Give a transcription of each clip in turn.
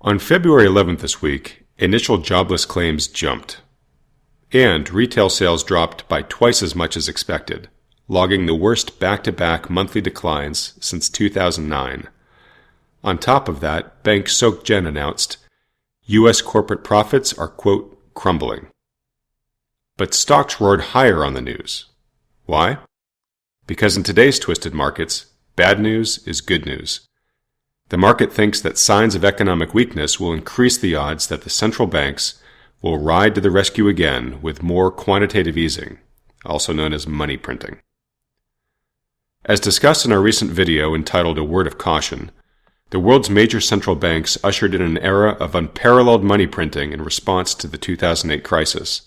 On February 11th this week, initial jobless claims jumped, and retail sales dropped by twice as much as expected, logging the worst back-to-back monthly declines since 2009. On top of that, bank SocGen announced, U.S. corporate profits are, quote, crumbling. But stocks roared higher on the news. Why? Because in today's twisted markets, bad news is good news. The market thinks that signs of economic weakness will increase the odds that the central banks will ride to the rescue again with more quantitative easing, also known as money printing. As discussed in our recent video entitled A Word of Caution, the world's major central banks ushered in an era of unparalleled money printing in response to the 2008 crisis,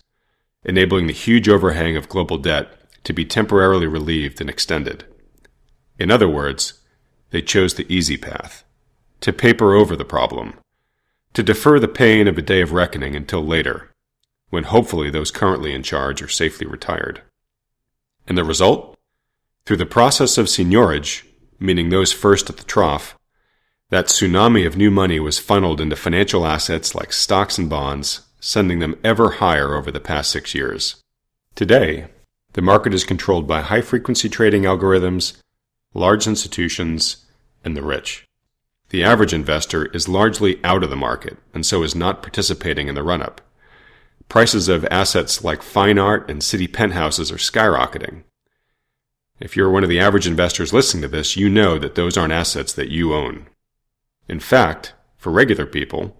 enabling the huge overhang of global debt to be temporarily relieved and extended. In other words, they chose the easy path, to paper over the problem, to defer the pain of a day of reckoning until later, when hopefully those currently in charge are safely retired. And the result? Through the process of seigniorage, meaning those first at the trough, that tsunami of new money was funneled into financial assets like stocks and bonds, sending them ever higher over the past 6 years. Today, the market is controlled by high-frequency trading algorithms, large institutions, and the rich. The average investor is largely out of the market and so is not participating in the run-up. Prices of assets like fine art and city penthouses are skyrocketing. If you're one of the average investors listening to this, you know that those aren't assets that you own. In fact, for regular people,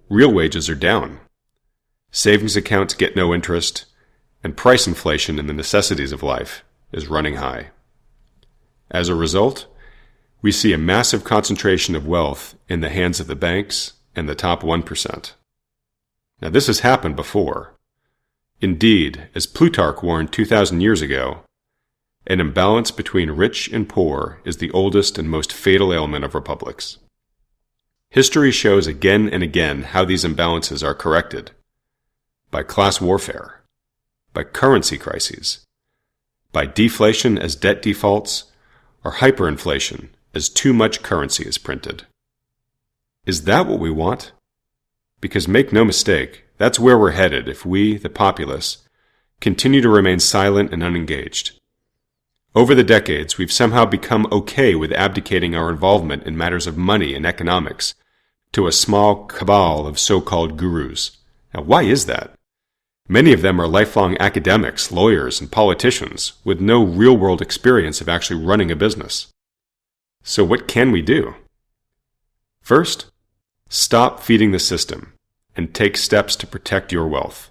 real wages are down. Savings accounts get no interest, and price inflation in the necessities of life is running high. As a result, we see a massive concentration of wealth in the hands of the banks and the top 1%. Now, this has happened before. Indeed, as Plutarch warned 2,000 years ago, an imbalance between rich and poor is the oldest and most fatal ailment of republics. History shows again and again how these imbalances are corrected. By class warfare, by currency crises, by deflation as debt defaults, or hyperinflation as too much currency is printed. Is that what we want? Because make no mistake, that's where we're headed if we, the populace, continue to remain silent and unengaged. Over the decades, we've somehow become okay with abdicating our involvement in matters of money and economics to a small cabal of so-called gurus. Now, why is that? Many of them are lifelong academics, lawyers, and politicians with no real-world experience of actually running a business. So what can we do? First, stop feeding the system and take steps to protect your wealth.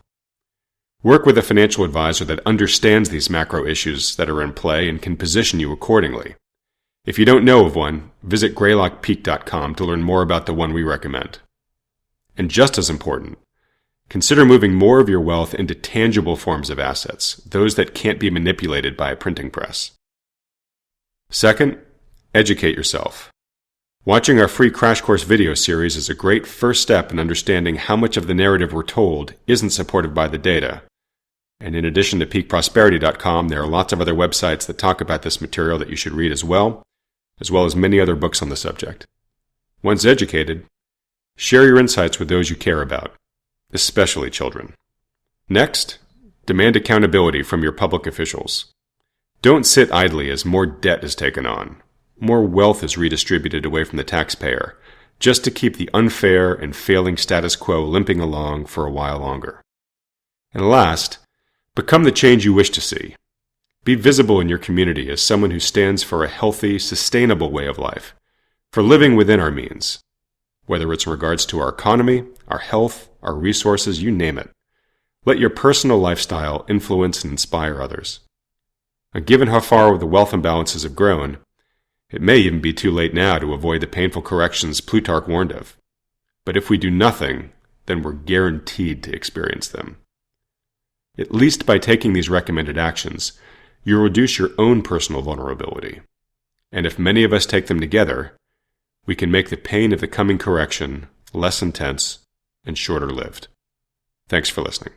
Work with a financial advisor that understands these macro issues that are in play and can position you accordingly. If you don't know of one, visit greylockpeak.com to learn more about the one we recommend. And just as important, consider moving more of your wealth into tangible forms of assets, those that can't be manipulated by a printing press. Second, educate yourself. Watching our free Crash Course video series is a great first step in understanding how much of the narrative we're told isn't supported by the data. And in addition to peakprosperity.com, there are lots of other websites that talk about this material that you should read as well as many other books on the subject. Once educated, share your insights with those you care about, especially children. Next, demand accountability from your public officials. Don't sit idly as more debt is taken on, more wealth is redistributed away from the taxpayer, just to keep the unfair and failing status quo limping along for a while longer. And last, become the change you wish to see. Be visible in your community as someone who stands for a healthy, sustainable way of life, for living within our means, whether it's in regards to our economy, our health, our resources, you name it. Let your personal lifestyle influence and inspire others. And given how far the wealth imbalances have grown, it may even be too late now to avoid the painful corrections Plutarch warned of. But if we do nothing, then we're guaranteed to experience them. At least by taking these recommended actions, you'll reduce your own personal vulnerability. And if many of us take them together, we can make the pain of the coming correction less intense and shorter lived. Thanks for listening.